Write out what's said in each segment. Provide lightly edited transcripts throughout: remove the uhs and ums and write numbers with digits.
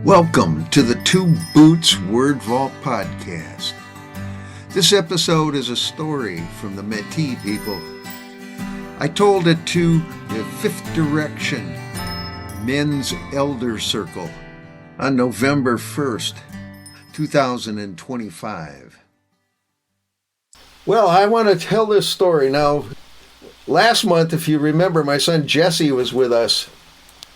Welcome to the Two Boots Word Vault podcast. This episode is a story from the Metis people. I told it to the Fifth Direction Men's Elder Circle on November 1st, 2025. Well, I want to tell this story. Now, last month, if you remember, my son Jesse was with us.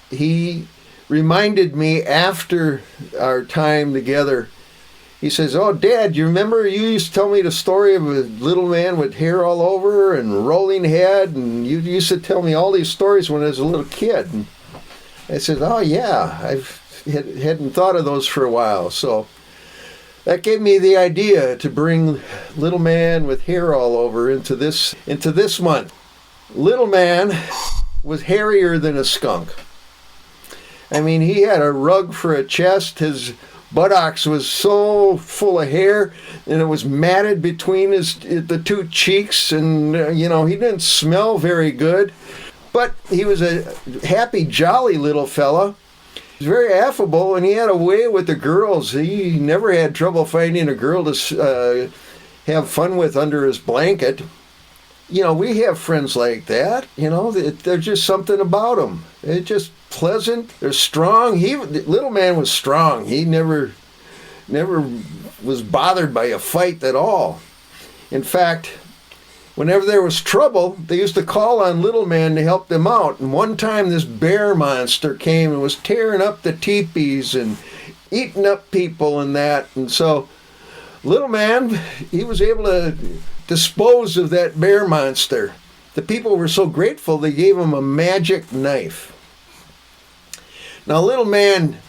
He reminded me after our time together. He says, "Oh, Dad, you remember you used to tell me the story of a little man with hair all over and rolling head, and you used to tell me all these stories when I was a little kid." And I said, "Oh, yeah, hadn't thought of those for a while." So that gave me the idea to bring little man with hair all over into this month. Little man was hairier than a skunk. I mean, he had a rug for a chest. His buttocks was so full of hair, and it was matted between the two cheeks, and he didn't smell very good. But he was a happy, jolly little fella. He was very affable, and he had a way with the girls. He never had trouble finding a girl to have fun with under his blanket. We have friends like that. There's just something about them. They're just pleasant. They're strong. Little man was strong. He never was bothered by a fight at all. In fact, whenever there was trouble, they used to call on little man to help them out. And one time this bear monster came and was tearing up the teepees and eating up people and that. And so little man, he was able to dispose of that bear monster. The people were so grateful they gave him a magic knife. Now, little man,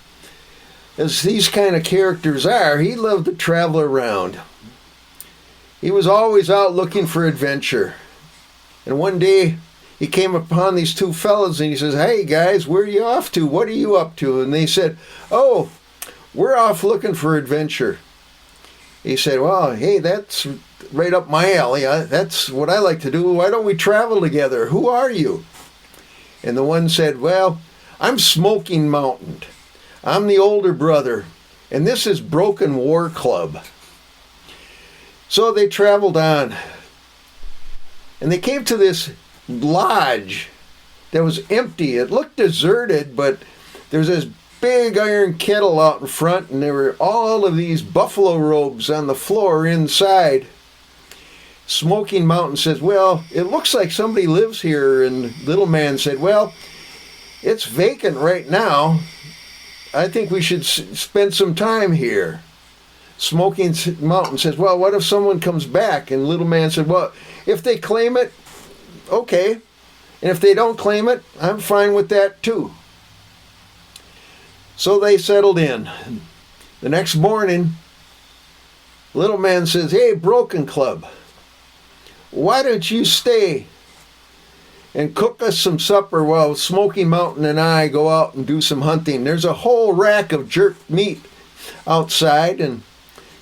as these kind of characters are, he loved to travel around. He was always out looking for adventure. And one day he came upon these two fellas and he says, "Hey guys, where are you off to? What are you up to?" And they said, "Oh, we're off looking for adventure." He said, "Well, hey, that's right up my alley. That's what I like to do. Why don't we travel together? Who are you?" And the one said, "Well, I'm Smoking Mountain. I'm the older brother, and this is Broken War Club." So they traveled on, and they came to this lodge that was empty. It looked deserted, but there's this big iron kettle out in front, and there were all of these buffalo robes on the floor inside. Smoking Mountain says, "Well, it looks like somebody lives here." And little man said, "Well, it's vacant right now. I think we should spend some time here." Smoking Mountain says, "Well, what if someone comes back?" And little man said, "Well, if they claim it, okay. And if they don't claim it, I'm fine with that too." So they settled in. The next morning, little man says, "Hey, Broken Club, why don't you stay and cook us some supper while Smoky Mountain and I go out and do some hunting? There's a whole rack of jerked meat outside, and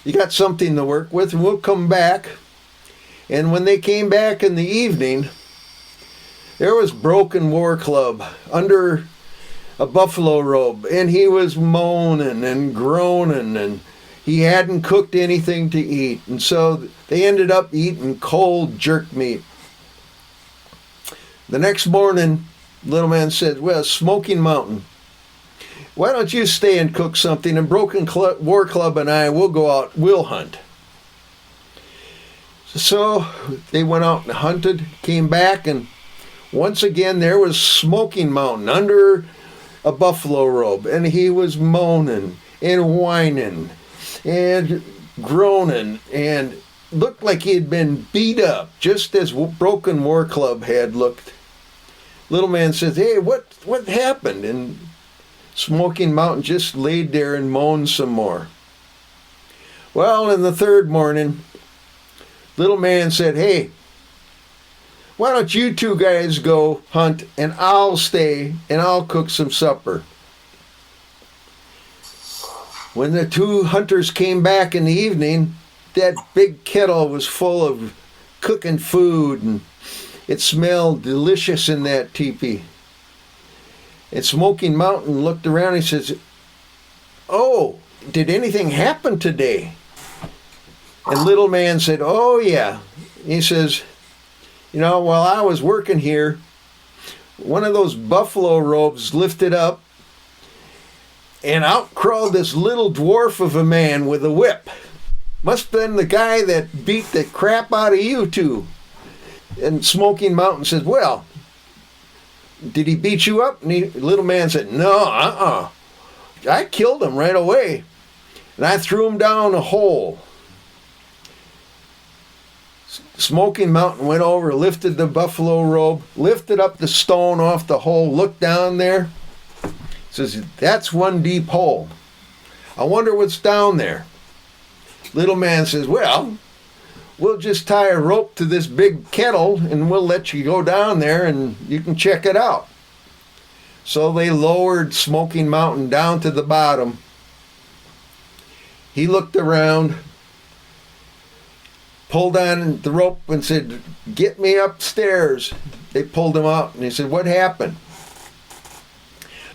you got something to work with, and we'll come back." And when they came back in the evening, there was Broken War Club under a buffalo robe, and he was moaning and groaning, and he hadn't cooked anything to eat. And so they ended up eating cold jerk meat. The next morning, little man said, "Well, Smoking Mountain, why don't you stay and cook something, and Broken War Club and I will go out, we'll hunt." So they went out and hunted, came back, and once again there was Smoking Mountain under a buffalo robe, and he was moaning and whining and groaning and looked like he had been beat up, just as Broken War Club had looked. Little man says, "Hey, what happened?" And Smoking Mountain just laid there and moaned some more. Well, in the third morning, little man said, "Hey, why don't you two guys go hunt, and I'll stay and I'll cook some supper." When the two hunters came back in the evening, that big kettle was full of cooking food, and it smelled delicious in that teepee. And Smoking Mountain looked around and he says, "Oh, did anything happen today?" And little man said, "Oh, yeah." He says, "While I was working here, one of those buffalo robes lifted up, and out crawled this little dwarf of a man with a whip. Must have been the guy that beat the crap out of you two." And Smoking Mountain says, "Well, did he beat you up?" And little man said, "No, I killed him right away, and I threw him down a hole." Smoking Mountain went over, lifted the buffalo robe, lifted up the stone off the hole, looked down there, says, "That's one deep hole. I wonder what's down there." Little man says, "Well, we'll just tie a rope to this big kettle and we'll let you go down there and you can check it out." So they lowered Smoking Mountain down to the bottom. He looked around, pulled on the rope and said, "Get me upstairs." They pulled him out and he said, "What happened?"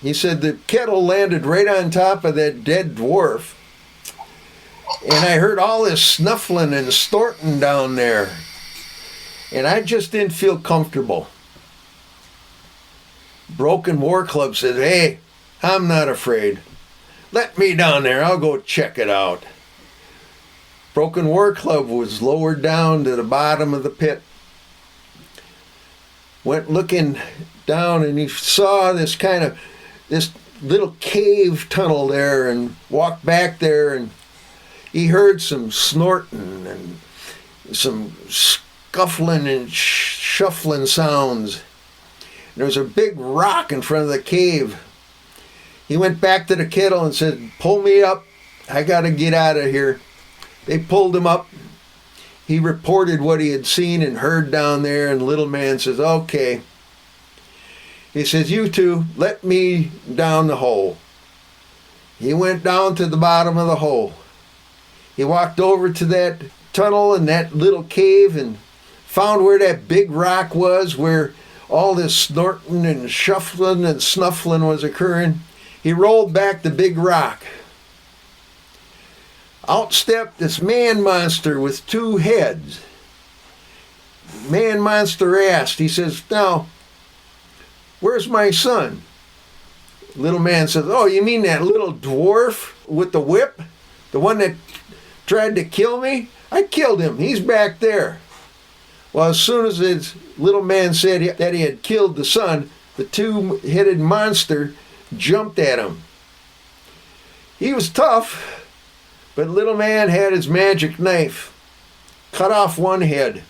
He said, "The kettle landed right on top of that dead dwarf. And I heard all this snuffling and snorting down there. And I just didn't feel comfortable." Broken War Club says, "Hey, I'm not afraid. Let me down there. I'll go check it out." Broken War Club was lowered down to the bottom of the pit. Went looking down and he saw this little cave tunnel there and walked back there and he heard some snorting and some scuffling and shuffling sounds. There was a big rock in front of the cave. He went back to the kettle and said, "Pull me up. I got to get out of here." They pulled him up. He reported what he had seen and heard down there, and little man says, "Okay." He says, "You two, let me down the hole." He went down to the bottom of the hole. He walked over to that tunnel and that little cave and found where that big rock was, where all this snorting and shuffling and snuffling was occurring. He rolled back the big rock. Out stepped this man monster with two heads. Man monster asked, he says, "Now, where's my son?" Little man says, "Oh, you mean that little dwarf with the whip? The one that tried to kill me? I killed him. He's back there." Well, as soon as his little man said that he had killed the son, the two-headed monster jumped at him. He was tough, but little man had his magic knife, cut off one head.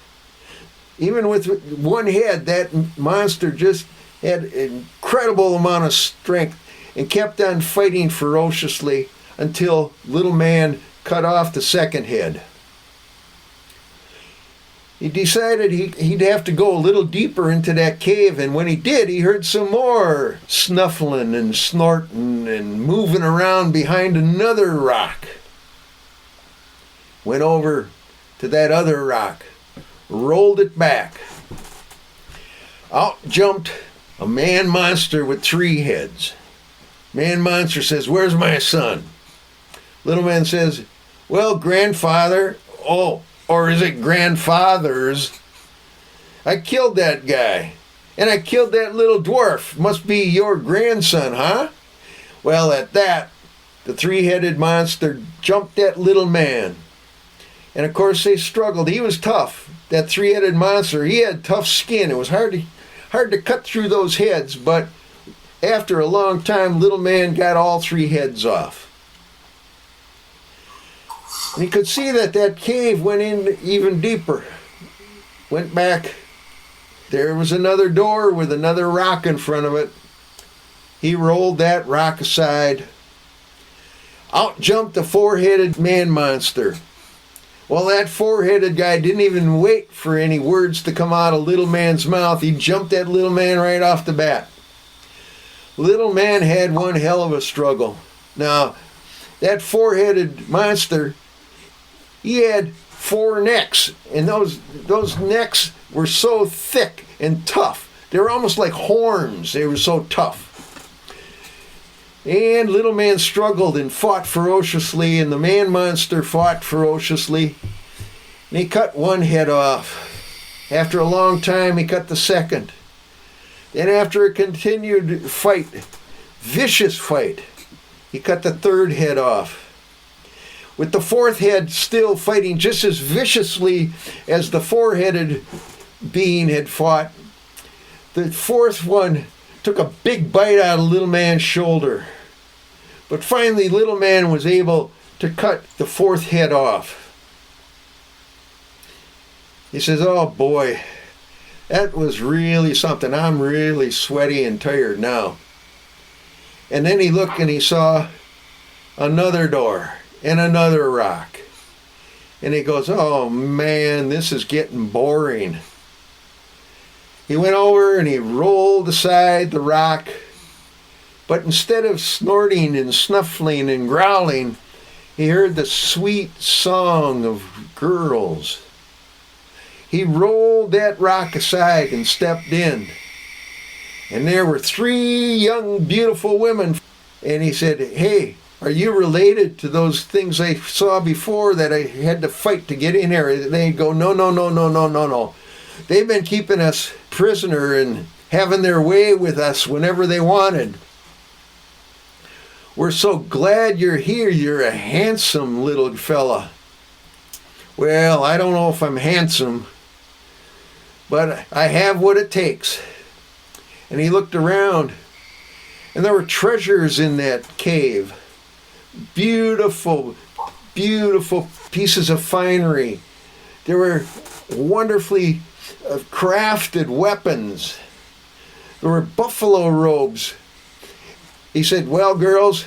Even with one head, that monster just had an incredible amount of strength and kept on fighting ferociously until little man cut off the second head. He decided he'd have to go a little deeper into that cave, and when he did, he heard some more snuffling and snorting and moving around behind another rock. Went over to that other rock, rolled it back. Out jumped a man monster with three heads. Man monster says, "Where's my son?" Little man says, "Well, grandfather, or is it grandfathers? I killed that guy, and I killed that little dwarf. Must be your grandson, huh?" Well, at that, the three-headed monster jumped that little man. And of course they struggled. He was tough. That three-headed monster, he had tough skin. It was hard to cut through those heads, but after a long time, little man got all three heads off. And he could see that cave went in even deeper. Went back. There was another door with another rock in front of it. He rolled that rock aside. Out jumped the four-headed man monster. Well, that four-headed guy didn't even wait for any words to come out of little man's mouth. He jumped that little man right off the bat. Little man had one hell of a struggle. Now, that four-headed monster, he had four necks, and those necks were so thick and tough. They were almost like horns. They were so tough. And little man struggled and fought ferociously, and the man monster fought ferociously. And he cut one head off. After a long time, he cut the second. Then after a continued fight, vicious fight, he cut the third head off. With the fourth head still fighting just as viciously as the four-headed being had fought, the fourth one took a big bite out of little man's shoulder. But finally, little man was able to cut the fourth head off. He says, "Oh boy, that was really something. I'm really sweaty and tired now." And then he looked and he saw another door and another rock. And he goes, "Oh man, this is getting boring." He went over and he rolled aside the rock, but instead of snorting and snuffling and growling, he heard the sweet song of girls. He rolled that rock aside and stepped in. And there were 3 young, beautiful women. And he said, "Hey, are you related to those things I saw before that I had to fight to get in there?" They'd go, "No, no, no, no, no, no, no. They've been keeping us prisoner and having their way with us whenever they wanted. We're so glad you're here. You're a handsome little fella." "Well, I don't know if I'm handsome, but I have what it takes." And he looked around, and there were treasures in that cave. Beautiful, beautiful pieces of finery. There were wonderfully crafted weapons. There were buffalo robes. He said, "Well, girls,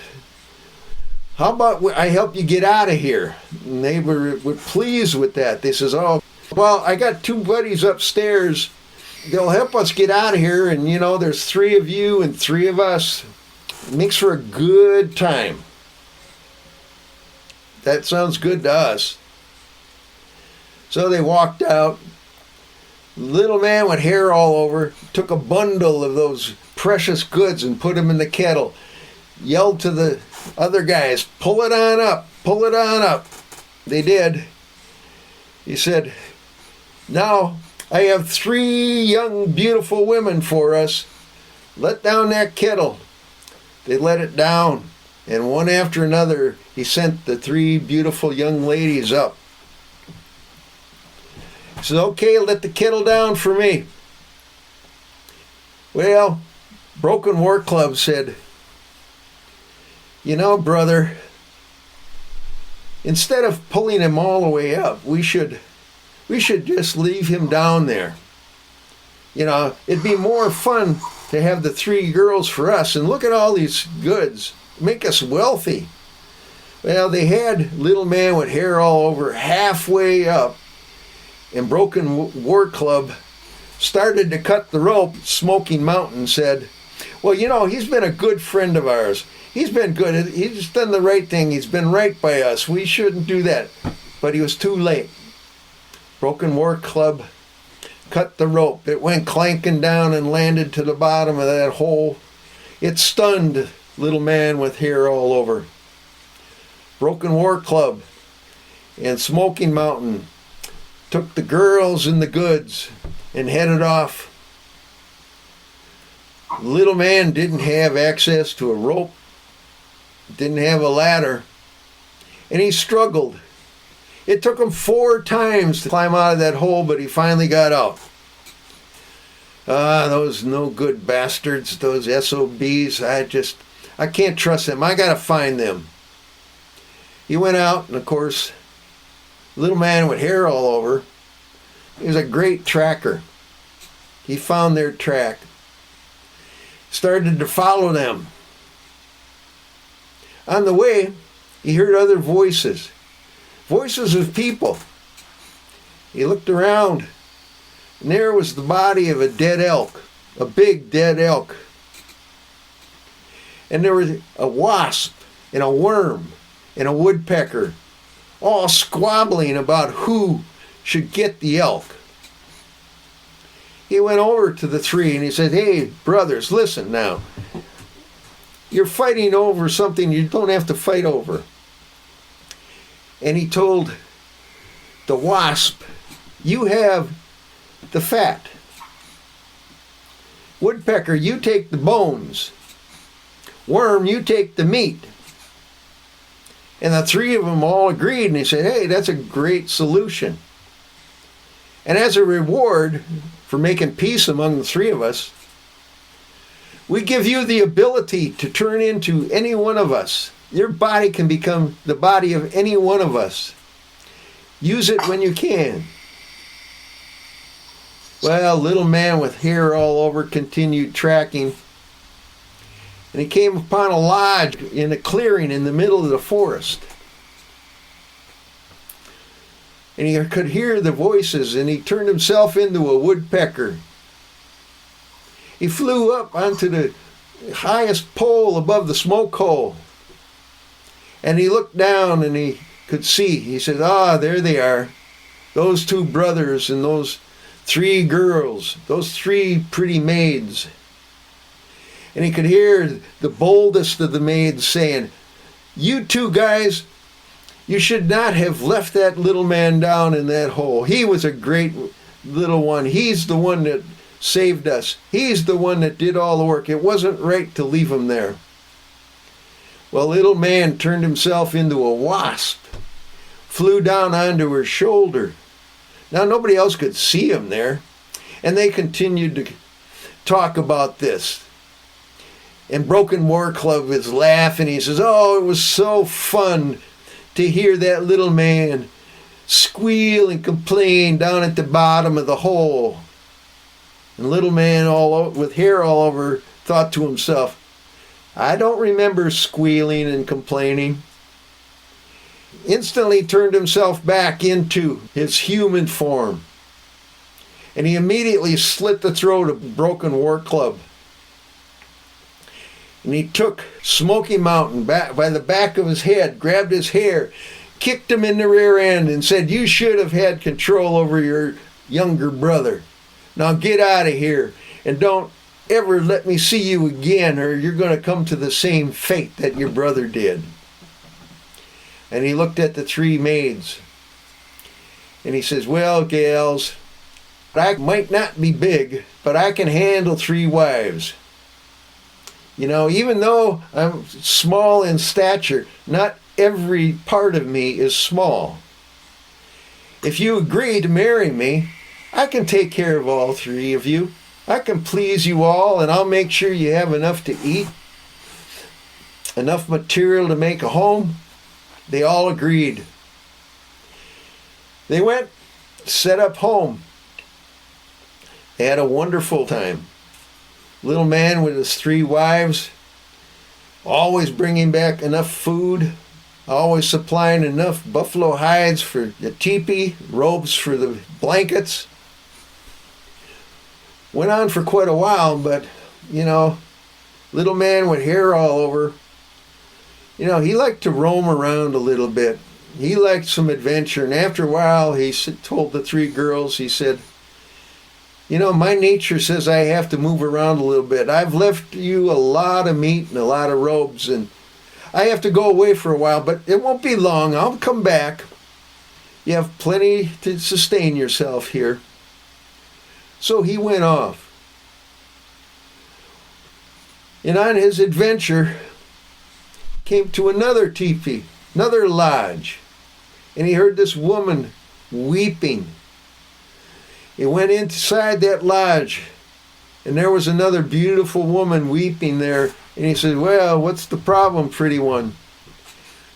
how about I help you get out of here?" And they were pleased with that. They says, "Oh, well, I got 2 buddies upstairs. They'll help us get out of here, and there's 3 of you and 3 of us. It makes for a good time." That sounds good to us. So they walked out. Little man with hair all over took a bundle of those precious goods and put them in the kettle. Yelled to the other guys, "Pull it on up, pull it on up." They did. He said, "Now I have 3 young, beautiful women for us. Let down that kettle." They let it down, and one after another, he sent the 3 beautiful young ladies up. He said, "Okay, let the kettle down for me." Well, Broken War Club said, "Brother, instead of pulling him all the way up, we should just leave him down there. It'd be more fun to have the 3 girls for us, and look at all these goods. Make us wealthy." Well, they had little man with hair all over halfway up, and Broken War Club started to cut the rope. Smoking Mountain said, "Well, he's been a good friend of ours. He's been good. He's done the right thing. He's been right by us. We shouldn't do that." But he was too late. Broken War Club cut the rope. It went clanking down and landed to the bottom of that hole. It stunned little man with hair all over. Broken War Club and Smoking Mountain took the girls and the goods and headed off. Little man didn't have access to a rope, didn't have a ladder, and he struggled. It took him 4 times to climb out of that hole, but he finally got out. Those no good bastards, those SOBs, I can't trust them. I gotta find them. He went out, and of course, little man with hair all over, he was a great tracker. He found their track, started to follow them. On the way, he heard other voices of people. He looked around, and there was the body of a dead elk, a big dead elk. And there was a wasp and a worm and a woodpecker, all squabbling about who should get the elk. He went over to the 3 and he said, "Hey, brothers, listen now. you're fighting over something you don't have to fight over. And he told the wasp, you have the fat. Woodpecker, you take the bones. Worm, you take the meat. And the three of them all agreed, and they said, hey, that's a great solution. And as a reward for making peace among the three of us, we give you the ability to turn into any one of us. Your body can become the body of any one of us. Use it when you can. Well, little man with hair all over continued tracking, and he came upon a lodge in a clearing in the middle of the forest. And he could hear the voices, and he turned himself into a woodpecker. He flew up onto the highest pole above the smoke hole, and he looked down and he could see. He said, there they are, those two brothers and those three girls, those three pretty maids. And he could hear the boldest of the maids saying, you two guys, you should not have left that little man down in that hole. He was a great little one. He's the one that saved us. He's the one that did all the work. It wasn't right to leave him there. Well, little man turned himself into a wasp, flew down onto her shoulder. Now nobody else could see him there. And they continued to talk about this. And Broken War Club is laughing. He says, it was so fun to hear that little man squeal and complain down at the bottom of the hole. And little man with hair all over thought to himself, I don't remember squealing and complaining. Instantly turned himself back into his human form. And he immediately slit the throat of Broken War Club. And he took Smoky Mountain by the back of his head, grabbed his hair, kicked him in the rear end, and said, you should have had control over your younger brother. Now get out of here, and don't ever let me see you again, or you're going to come to the same fate that your brother did. And he looked at the three maids, and he says, well, gals, I might not be big, but I can handle 3 wives. You know, even though I'm small in stature, not every part of me is small. If you agree to marry me, I can take care of all 3 of you. I can please you all, and I'll make sure you have enough to eat, enough material to make a home. They all agreed. They went, set up home. They had a wonderful time. Little man with his 3 wives, always bringing back enough food, always supplying enough buffalo hides for the teepee, robes for the blankets. Went on for quite a while, but, little man with hair all over, he liked to roam around a little bit. He liked some adventure, and after a while, he told the 3 girls, he said, my nature says I have to move around a little bit. I've left you a lot of meat and a lot of robes, and I have to go away for a while, but it won't be long. I'll come back. You have plenty to sustain yourself here. So he went off. And on his adventure, came to another teepee, another lodge, and he heard this woman weeping. He went inside that lodge, and there was another beautiful woman weeping there. And he said, well, what's the problem, pretty one?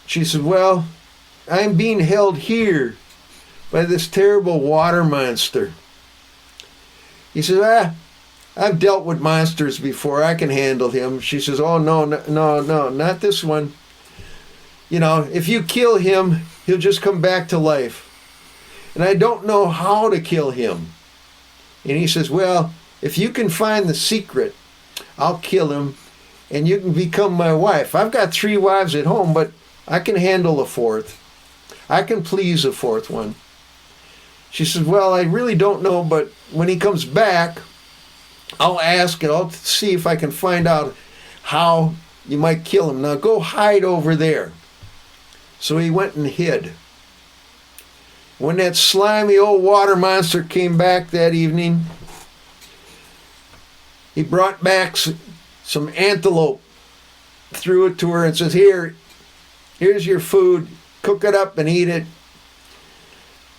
She said, well, I'm being held here by this terrible water monster. He said, I've dealt with monsters before. I can handle him. She says, oh, no, not this one. If you kill him, he'll just come back to life. And I don't know how to kill him. And he says, well, if you can find the secret, I'll kill him, and you can become my wife. I've got 3 wives at home, but I can handle a 4th. I can please a 4th one. She says, well, I really don't know, but when he comes back, I'll ask and I'll see if I can find out how you might kill him. Now go hide over there. So he went and hid. When that slimy old water monster came back that evening, he brought back some antelope, threw it to her and says, here's your food, cook it up and eat it.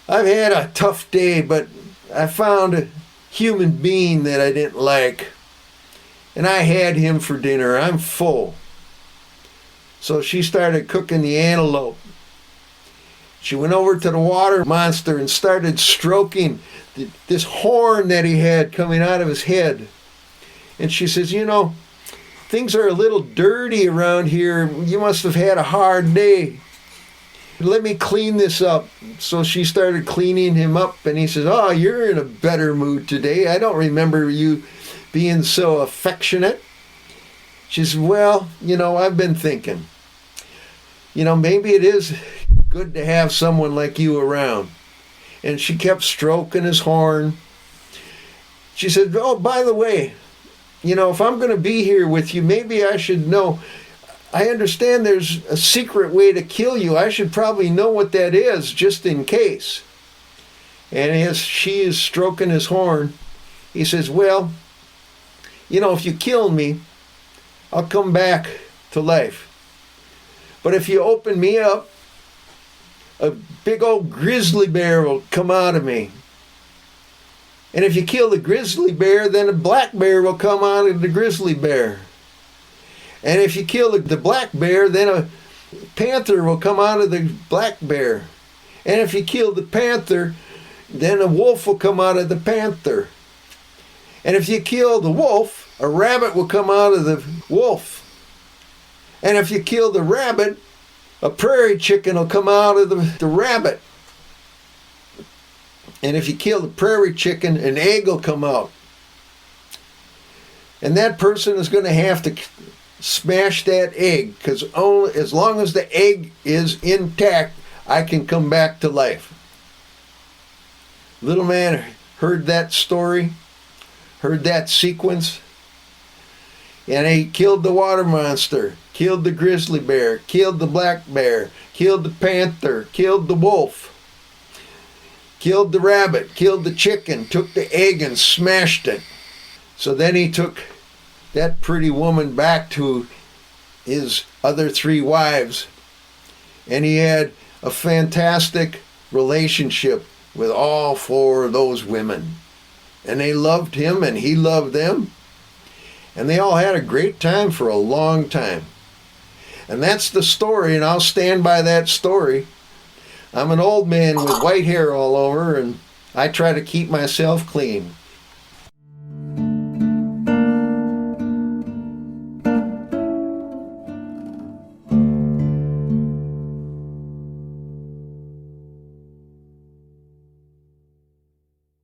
I've had a tough day, but I found a human being that I didn't like, and I had him for dinner. I'm full. So she started cooking the antelope. She went over to the water monster and started stroking this horn that he had coming out of his head. And she says, things are a little dirty around here. You must have had a hard day. Let me clean this up. So she started cleaning him up, and he says, oh, you're in a better mood today. I don't remember you being so affectionate. She says, well, I've been thinking, maybe it is good to have someone like you around. And she kept stroking his horn. She said, oh, by the way, if I'm going to be here with you, maybe I should know. I understand there's a secret way to kill you. I should probably know what that is, just in case. And as she is stroking his horn, he says, well, if you kill me, I'll come back to life. But if you open me up, a big old grizzly bear will come out of me. And if you kill the grizzly bear, then a black bear will come out of the grizzly bear. And if you kill the black bear, then a panther will come out of the black bear. And if you kill the panther, then a wolf will come out of the panther. And if you kill the wolf, a rabbit will come out of the wolf. And if you kill the rabbit, a prairie chicken will come out of the rabbit. And if you kill the prairie chicken, an egg will come out. And that person is going to have to smash that egg, because only as long as the egg is intact, I can come back to life. Little man heard that story, heard that sequence, and he killed the water monster, killed the grizzly bear, killed the black bear, killed the panther, killed the wolf, killed the rabbit, killed the chicken, took the egg and smashed it. So then he took that pretty woman back to his other 3 wives, and he had a fantastic relationship with all 4 of those women. And they loved him and he loved them. And they all had a great time for a long time. And that's the story, and I'll stand by that story. I'm an old man with white hair all over, and I try to keep myself clean.